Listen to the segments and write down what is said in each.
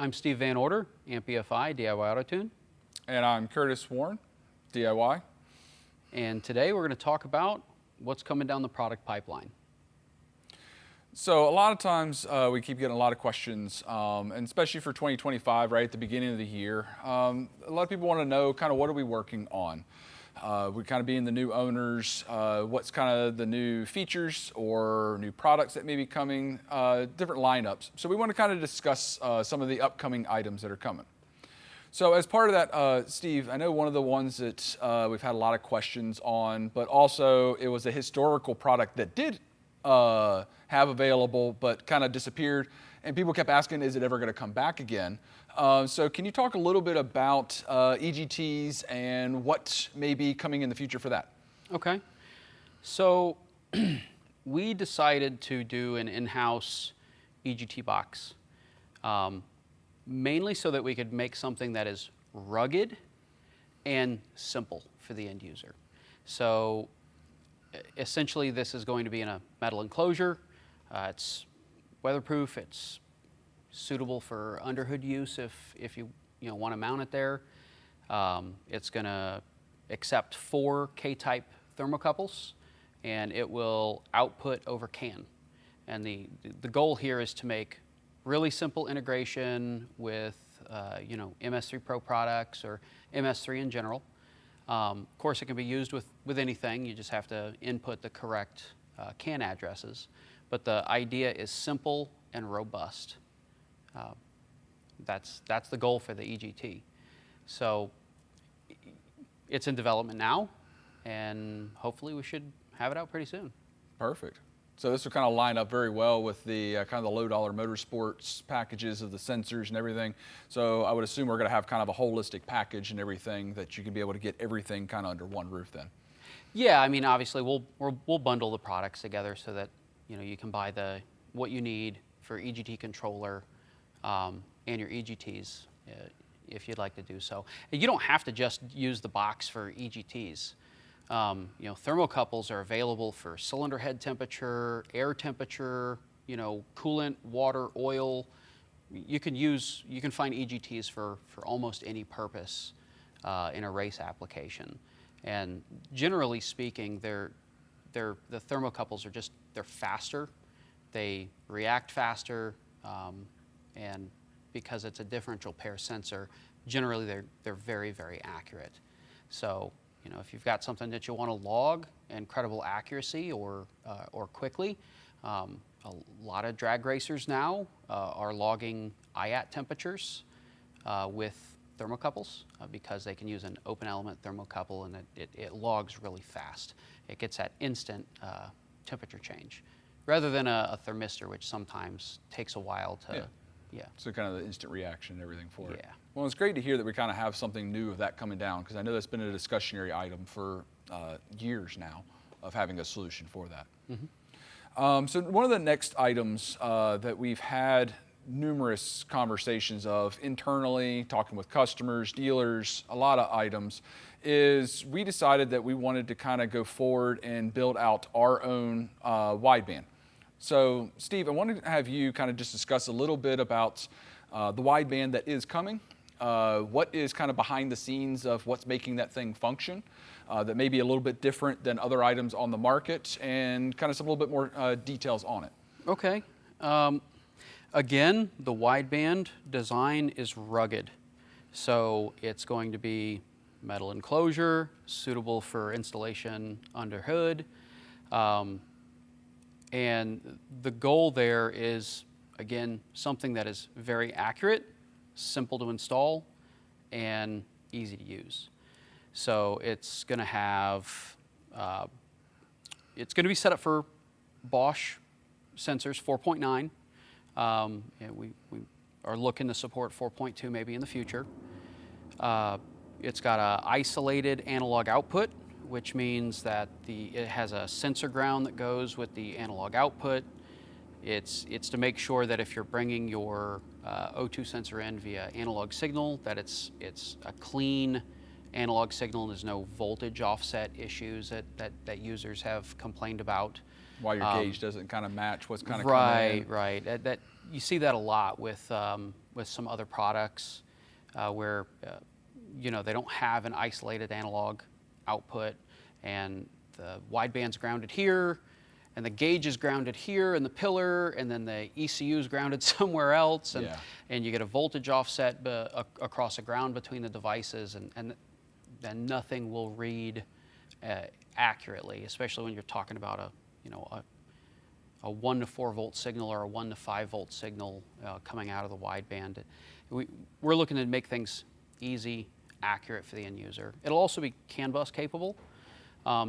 I'm Steve Van Order, AMP-EFI, DIY AutoTune. And I'm Curtis Warren, DIY. And today we're going to talk about what's coming down the product pipeline. So a lot of times we keep getting a lot of questions, and especially for 2025, right at the beginning of the year. A lot of people want to know kind of what are we working on. We kind of being the new owners, what's kind of the new features or new products that may be coming, different lineups. So we want to kind of discuss some of the upcoming items that are coming. So as part of that, Steve, I know one of the ones that we've had a lot of questions on, but also it was a historical product that did have available but kind of disappeared, and people kept asking, is it ever going to come back again? So can you talk a little bit about EGTs and what may be coming in the future for that? Okay. So we decided to do an in-house EGT box, mainly so that we could make something that is rugged and simple for the end user. So essentially this is going to be in a metal enclosure. It's weatherproof. It's suitable for underhood use if you want to mount it there. It's going to accept 4 K-type thermocouples, and it will output over CAN. And the goal here is to make really simple integration with MS3 Pro products or MS3 in general. Of course, it can be used with anything. You just have to input the correct CAN addresses. But the idea is simple and robust. That's the goal for the EGT. So it's in development now, and hopefully we should have it out pretty soon. Perfect. So this will kind of line up very well with the kind of the low-dollar motorsports packages of the sensors and everything. So I would assume we're going to have kind of a holistic package and everything that you can be able to get everything kind of under one roof then. Yeah, I mean, obviously we'll bundle the products together so that you can buy what you need for EGT controller and your EGTs if you'd like to do so. You don't have to just use the box for EGTs. Thermocouples are available for cylinder head temperature, air temperature, coolant, water, oil. You can find EGTs for almost any purpose in a race application. And generally speaking, the thermocouples are they're faster, they react faster, and because it's a differential pair sensor, generally they're very, very accurate. So if you've got something that you want to log incredible accuracy or quickly, a lot of drag racers now are logging IAT temperatures with thermocouples because they can use an open element thermocouple, and it logs really fast. It gets that instant temperature change rather than a thermistor, which sometimes takes a while to. Yeah. So kind of the instant reaction and everything for it. Yeah. Well, it's great to hear that we kind of have something new of that coming down, because I know that's been a discussionary item for years now of having a solution for that. Mm-hmm. So one of the next items that we've had numerous conversations of internally, talking with customers, dealers, a lot of items, is we decided that we wanted to kind of go forward and build out our own wideband. So, Steve, I wanted to have you kind of just discuss a little bit about the wideband that is coming, what is kind of behind the scenes of what's making that thing function, that may be a little bit different than other items on the market, and kind of some little bit more details on it. Okay. Again, the wideband design is rugged. So it's going to be metal enclosure, suitable for installation under hood. And the goal there is, again, something that is very accurate, simple to install, and easy to use. So it's going to have, it's going to be set up for Bosch sensors 4.9. We are looking to support 4.2 maybe in the future. It's got an isolated analog output, which means that it has a sensor ground that goes with the analog output. It's to make sure that if you're bringing your O2 sensor in via analog signal, that it's a clean analog signal and there's no voltage offset issues that users have complained about. Why your gauge doesn't kind of match what's kind of right, coming in. Right. That you see that a lot with with some other products where they don't have an isolated analog output, and the wideband's grounded here, and the gauge is grounded here in the pillar, and then the ECU is grounded somewhere else, and you get a voltage offset across a ground between the devices, and then nothing will read accurately, especially when you're talking about a 1 to 4 volt signal or a 1 to 5 volt signal coming out of the wideband. We're looking to make things easy, accurate for the end user. It'll also be CAN bus capable,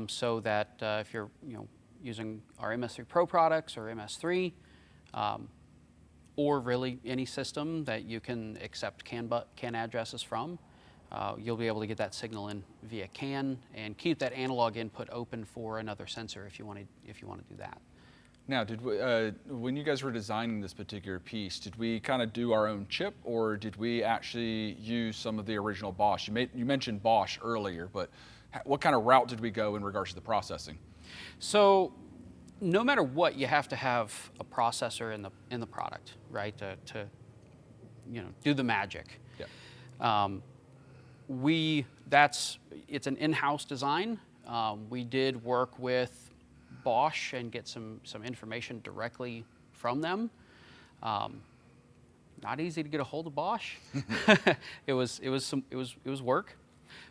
so that if you're using our MS3 Pro products or MS3, or really any system that you can accept CAN addresses from, you'll be able to get that signal in via CAN and keep that analog input open for another sensor if you want to do that. Now, when you guys were designing this particular piece, did we kind of do our own chip, or did we actually use some of the original Bosch? You mentioned Bosch earlier, but what kind of route did we go in regards to the processing? So, no matter what, you have to have a processor in the product, right? To do the magic. Yeah. It's an in-house design. We did work with Bosch and get some information directly from them. Not easy to get a hold of Bosch. It was work,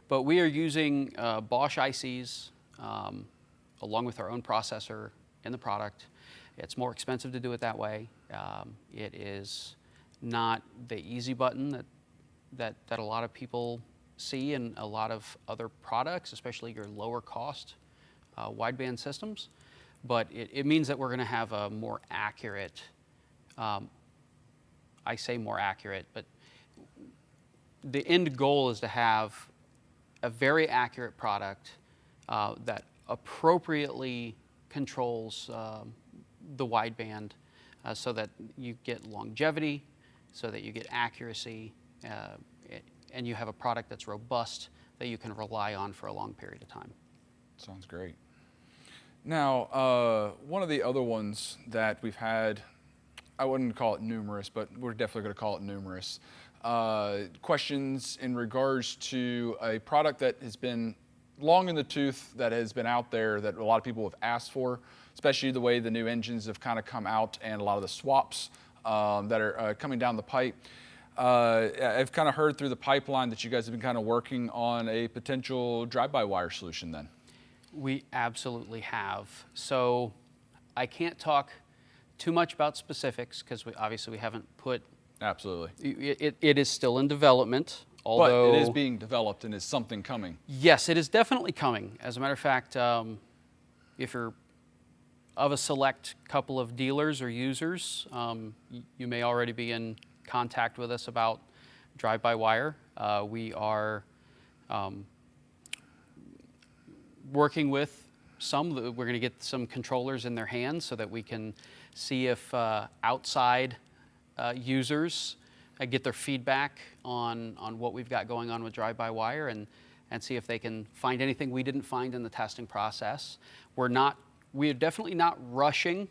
but we are using Bosch ICs along with our own processor in the product. It's more expensive to do it that way. It is not the easy button that a lot of people see in a lot of other products, especially your lower cost wideband systems. But it means that we're going to have a more accurate, I say more accurate, but the end goal is to have a very accurate product that appropriately controls the wideband so that you get longevity, so that you get accuracy, and you have a product that's robust that you can rely on for a long period of time. Sounds great. Now, one of the other ones that we've had, I wouldn't call it numerous, but we're definitely going to call it numerous, questions in regards to a product that has been long in the tooth, that has been out there, that a lot of people have asked for, especially the way the new engines have kind of come out and a lot of the swaps that are coming down the pipe. I've kind of heard through the pipeline that you guys have been kind of working on a potential drive-by-wire solution then. We absolutely have. So I can't talk too much about specifics because we haven't put. Absolutely. It is still in development, although. But it is being developed and is something coming. Yes, it is definitely coming. As a matter of fact, if you're of a select couple of dealers or users, you may already be in contact with us about drive-by-wire. We are working with some. We're going to get some controllers in their hands so that we can see if outside users get their feedback on what we've got going on with drive-by-wire and see if they can find anything we didn't find in the testing process. We are definitely not rushing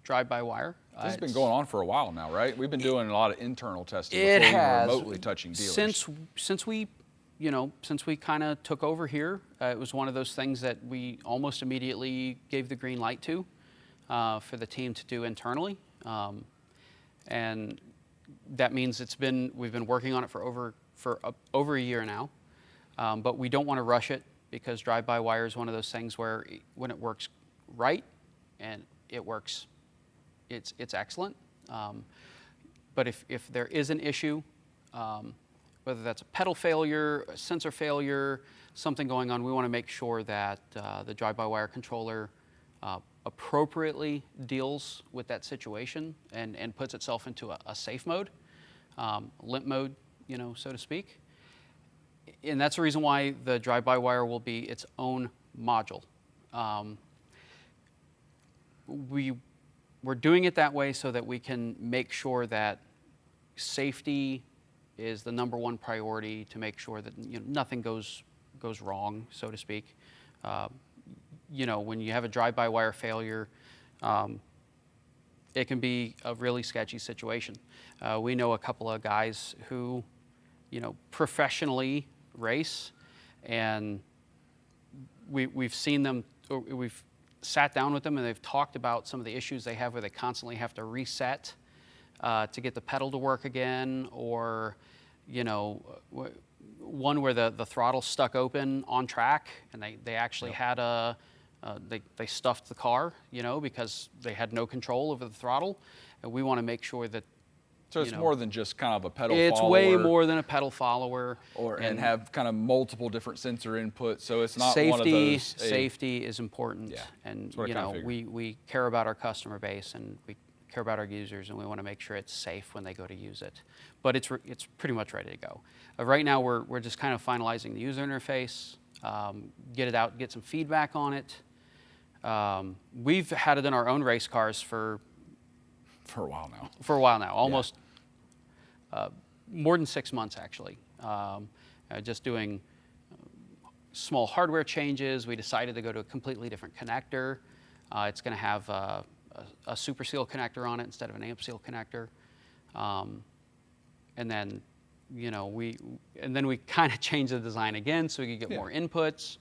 drive-by-wire. This has been going on for a while now, right? We've been doing a lot of internal testing before we were remotely touching dealers. Since we kind of took over here, it was one of those things that we almost immediately gave the green light to for the team to do internally, and that means we've been working on it for over a year now, but we don't want to rush it because drive-by-wire is one of those things where when it works right and it works, it's excellent. But if there is an issue, whether that's a pedal failure, a sensor failure, something going on, we want to make sure that the drive-by-wire controller appropriately deals with that situation and puts itself into a safe mode, limp mode, so to speak. And that's the reason why the drive-by-wire will be its own module. We're doing it that way so that we can make sure that safety is the #1 priority, to make sure that nothing goes wrong, so to speak. When you have a drive-by-wire failure, it can be a really sketchy situation. We know a couple of guys who, professionally race, and we've seen them, or we've sat down with them and they've talked about some of the issues they have where they constantly have to reset to get the pedal to work again, or one where the throttle's stuck open on track and they actually had they stuffed the car, because they had no control over the throttle, and we want to make sure that. So it's more than just kind of a pedal follower. It's way more than a pedal follower. And have kind of multiple different sensor inputs, so it's not safety, one of those. Safety is important, and we care about our customer base and we care about our users, and we want to make sure it's safe when they go to use it. But it's pretty much ready to go. Right now we're just kind of finalizing the user interface, get it out, get some feedback on it. We've had it in our own race cars for a while now. Almost more than 6 months actually. Just doing small hardware changes. We decided to go to a completely different connector. It's going to have a super seal connector on it instead of an amp seal connector. And then, we kind of changed the design again so we could get more inputs.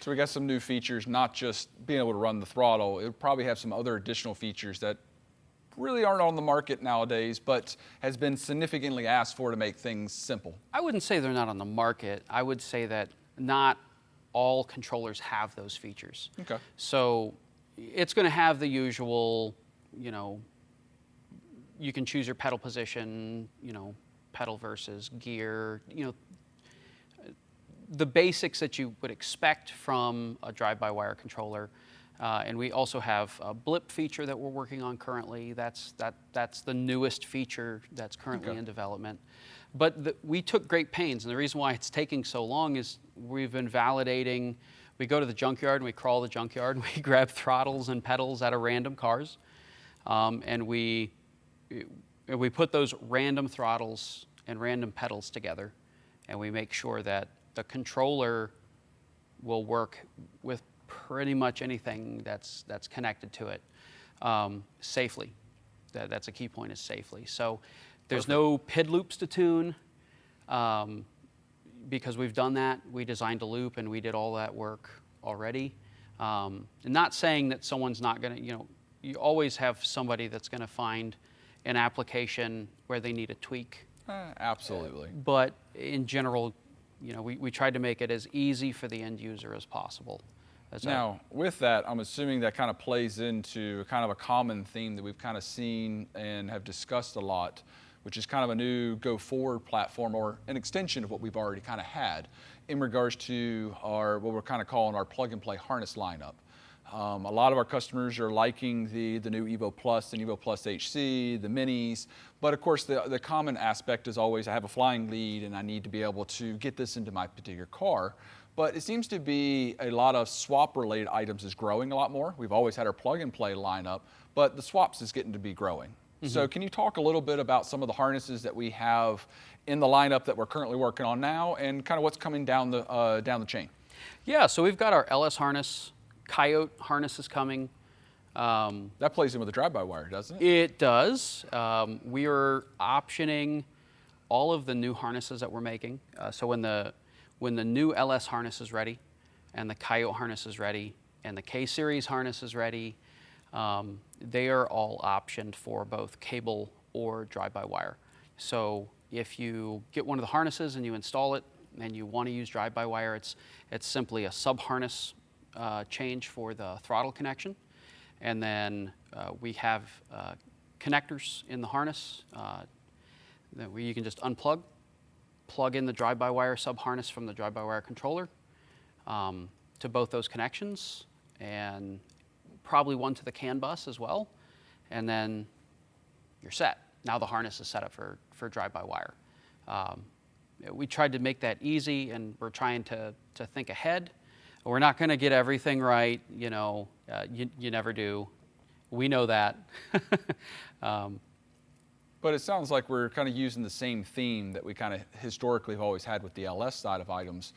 So we got some new features, not just being able to run the throttle. It would probably have some other additional features that really aren't on the market nowadays, but has been significantly asked for to make things simple. I wouldn't say they're not on the market. I would say that not all controllers have those features. Okay. So it's going to have the usual, you can choose your pedal position, pedal versus gear, the basics that you would expect from a drive-by-wire controller. And we also have a blip feature that we're working on currently. That's the newest feature that's currently in development. But we took great pains, and the reason why it's taking so long is we've been validating. We go to the junkyard and we crawl the junkyard and we grab throttles and pedals out of random cars, and we put those random throttles and random pedals together, and we make sure that the controller will work with pretty much anything that's connected to it safely. That's a key point, is safely. So there's no PID loops to tune because we've done that. We designed a loop and we did all that work already. And not saying that someone's not going to, you always have somebody that's going to find an application where they need a tweak. Absolutely. But in general, we tried to make it as easy for the end user as possible. Now, with that, I'm assuming that kind of plays into kind of a common theme that we've kind of seen and have discussed a lot, which is kind of a new go-forward platform or an extension of what we've already kind of had in regards to what we're kind of calling our plug-and-play harness lineup. A lot of our customers are liking the new Evo Plus and Evo Plus HC, the minis, but of course the common aspect is always I have a flying lead and I need to be able to get this into my particular car. But it seems to be a lot of swap-related items is growing a lot more. We've always had our plug-and-play lineup, but the swaps is getting to be growing. Mm-hmm. So can you talk a little bit about some of the harnesses that we have in the lineup that we're currently working on now and kind of what's coming down the chain? Yeah, so we've got our LS harness, Coyote harness is coming. That plays in with the drive-by-wire, doesn't it? It does. We are optioning all of the new harnesses that we're making. So when the new LS harness is ready, and the Coyote harness is ready, and the K-Series harness is ready, they are all optioned for both cable or drive-by-wire. So if you get one of the harnesses and you install it, and you want to use drive-by-wire, it's simply a sub-harness change for the throttle connection. And then we have connectors in the harness that you can just plug in the drive-by-wire sub-harness from the drive-by-wire controller to both those connections, and probably one to the CAN bus as well, and then you're set. Now the harness is set up for drive-by-wire. We tried to make that easy, and we're trying to think ahead. We're not going to get everything right, you never do. We know that. But it sounds like we're kind of using the same theme that we kind of historically have always had with the LS side of items.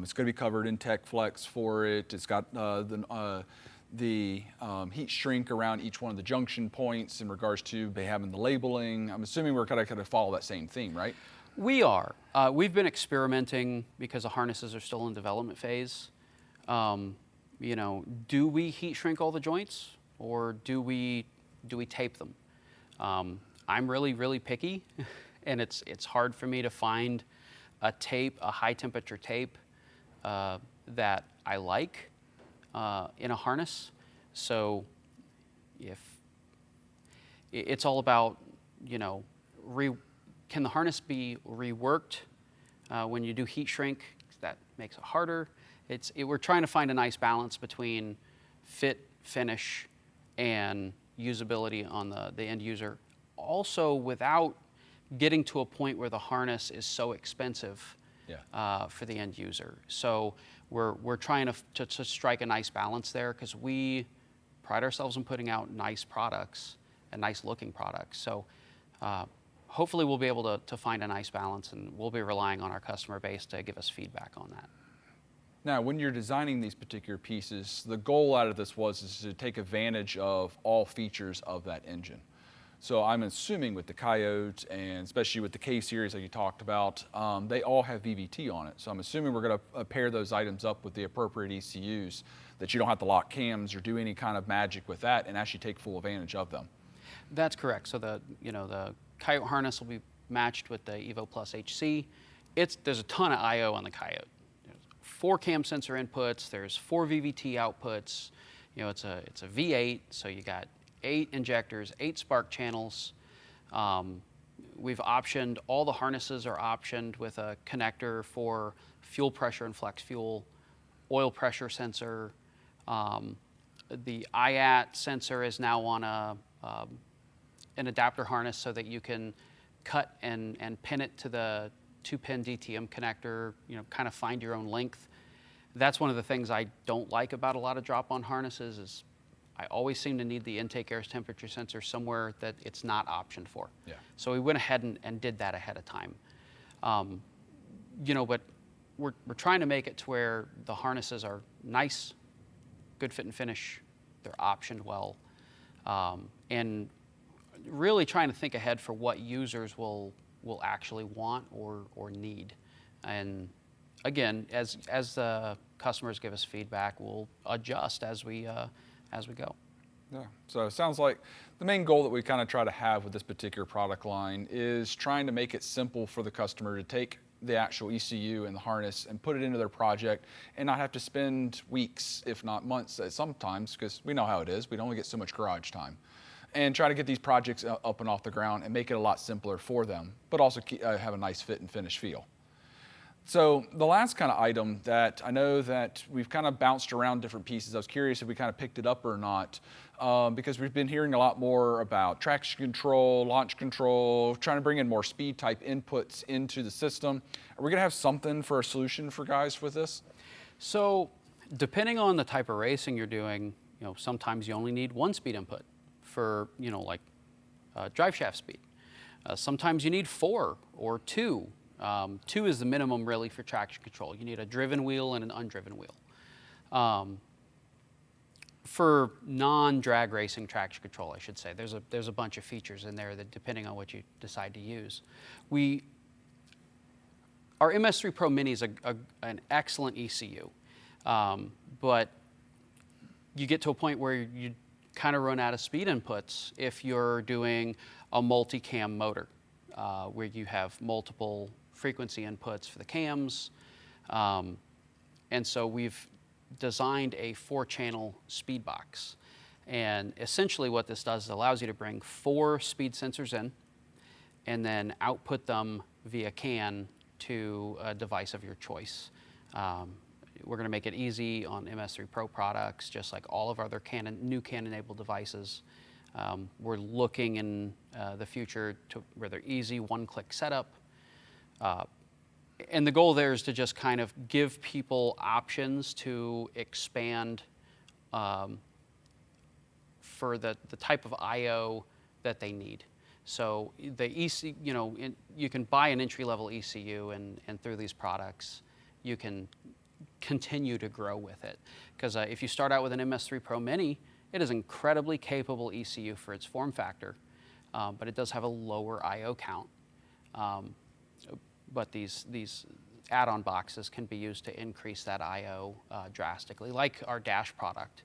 It's going to be covered in Tech Flex for it. It's got the the heat shrink around each one of the junction points in regards to having the labeling. I'm assuming we're kind of follow that same theme, right? We are. We've been experimenting because the harnesses are still in development phase. You know, do we heat shrink all the joints, or do we tape them? I'm really picky, and it's hard for me to find a high temperature tape that I like in a harness. So if it's all about, you know, can the harness be reworked when you do heat shrink? That makes it harder. We're trying to find a nice balance between fit, finish, and usability on the end user. Also, without getting to a point where the harness is so expensive for the end user. So we're trying to strike a nice balance there, because we pride ourselves in putting out nice products and nice looking products. So hopefully we'll be able to find a nice balance, and we'll be relying on our customer base to give us feedback on that. Now, when you're designing these particular pieces, the goal out of this is to take advantage of all features of that engine. So I'm assuming with the Coyote, and especially with the K series that you talked about, they all have VVT on it. So I'm assuming we're going to pair those items up with the appropriate ECUs, that you don't have to lock cams or do any kind of magic with that, and actually take full advantage of them. That's correct. So the Coyote harness will be matched with the Evo Plus HC. There's a ton of I/O on the Coyote. There's 4 cam sensor inputs. There's 4 VVT outputs. You know, it's a V8, so you got 8 injectors, 8 spark channels. We've optioned, all the harnesses are optioned with a connector for fuel pressure and flex fuel, oil pressure sensor. The IAT sensor is now on an adapter harness, so that you can cut and pin it to the 2-pin DTM connector, you know, kind of find your own length. That's one of the things I don't like about a lot of drop-on harnesses, is I always seem to need the intake air temperature sensor somewhere that it's not optioned for. Yeah. So we went ahead and did that ahead of time. You know, but we're trying to make it to where the harnesses are nice, good fit and finish, they're optioned well, and really trying to think ahead for what users will actually want or need. And again, as the customers give us feedback, we'll adjust as we go. Yeah, so it sounds like the main goal that we kind of try to have with this particular product line is trying to make it simple for the customer to take the actual ECU and the harness and put it into their project, and not have to spend weeks, if not months sometimes, because we know how it is. We'd only get so much garage time. And try to get these projects up and off the ground and make it a lot simpler for them, but also have a nice fit and finish feel. So the last kind of item that I know that we've kind of bounced around different pieces, I was curious if we kind of picked it up or not, because we've been hearing a lot more about traction control, launch control, trying to bring in more speed type inputs into the system. Are we going to have something for a solution for guys with this? So depending on the type of racing you're doing, you know, sometimes you only need 1 speed input for, you know, like drive shaft speed. Sometimes you need 4 or 2. 2 is the minimum really for traction control. You need a driven wheel and an undriven wheel. For non-drag racing traction control, I should say, there's a bunch of features in there that, depending on what you decide to use. Our MS3 Pro Mini is an excellent ECU, but you get to a point where you kind of run out of speed inputs if you're doing a multi-cam motor, where you have multiple frequency inputs for the cams. And so we've designed a 4-channel speed box. And essentially what this does is allows you to bring 4 speed sensors in and then output them via CAN to a device of your choice. We're going to make it easy on MS3 Pro products, just like all of our other new CAN-enabled devices. We're looking in the future to where they're easy, one-click setup. And the goal there is to just kind of give people options to expand for the type of I/O that they need. So the ECU, you know, you can buy an entry-level ECU, and through these products, you can continue to grow with it. Because if you start out with an MS3 Pro Mini, it is incredibly capable ECU for its form factor, but it does have a lower I/O count. But these add-on boxes can be used to increase that I/O drastically, like our dash product.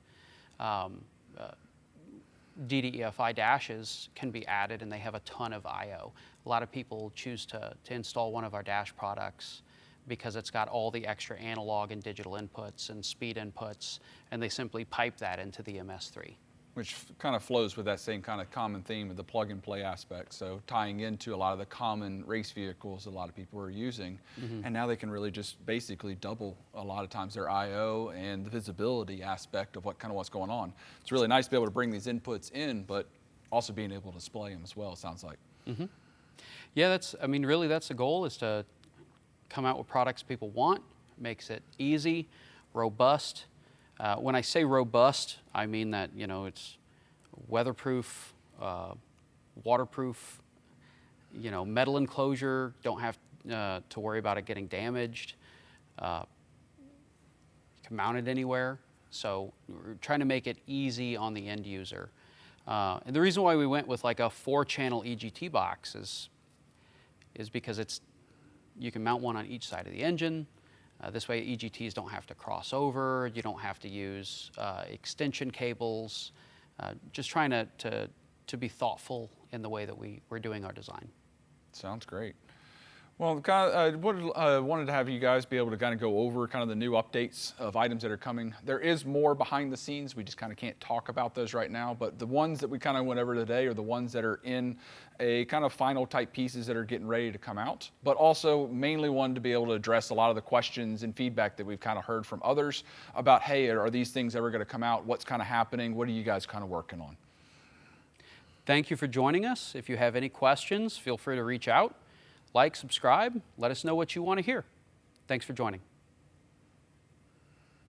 DDEFI dashes can be added, and they have a ton of I/O. A lot of people choose to install one of our dash products because it's got all the extra analog and digital inputs and speed inputs, and they simply pipe that into the MS3. Which kind of flows with that same kind of common theme of the plug-and-play aspect. So tying into a lot of the common race vehicles a lot of people are using, and now they can really just basically double a lot of times their I/O and the visibility aspect of what's going on. It's really nice to be able to bring these inputs in, but also being able to display them as well, it sounds like. Yeah, really that's the goal, is to come out with products people want. Makes it easy, robust. When I say robust, I mean that, it's weatherproof, waterproof, metal enclosure, don't have to worry about it getting damaged. You can mount it anywhere. So we're trying to make it easy on the end user. And the reason why we went with like a 4-channel EGT box is because you can mount one on each side of the engine. This way EGTs don't have to cross over, you don't have to use extension cables, just trying to be thoughtful in the way that we're doing our design. Sounds great. Well, wanted to have you guys be able to kind of go over kind of the new updates of items that are coming. There is more behind the scenes. We just kind of can't talk about those right now, but the ones that we kind of went over today are the ones that are in a kind of final type pieces that are getting ready to come out, but also mainly wanted to be able to address a lot of the questions and feedback that we've kind of heard from others about, hey, are these things ever going to come out? What's kind of happening? What are you guys kind of working on? Thank you for joining us. If you have any questions, feel free to reach out. Like, subscribe, let us know what you want to hear. Thanks for joining.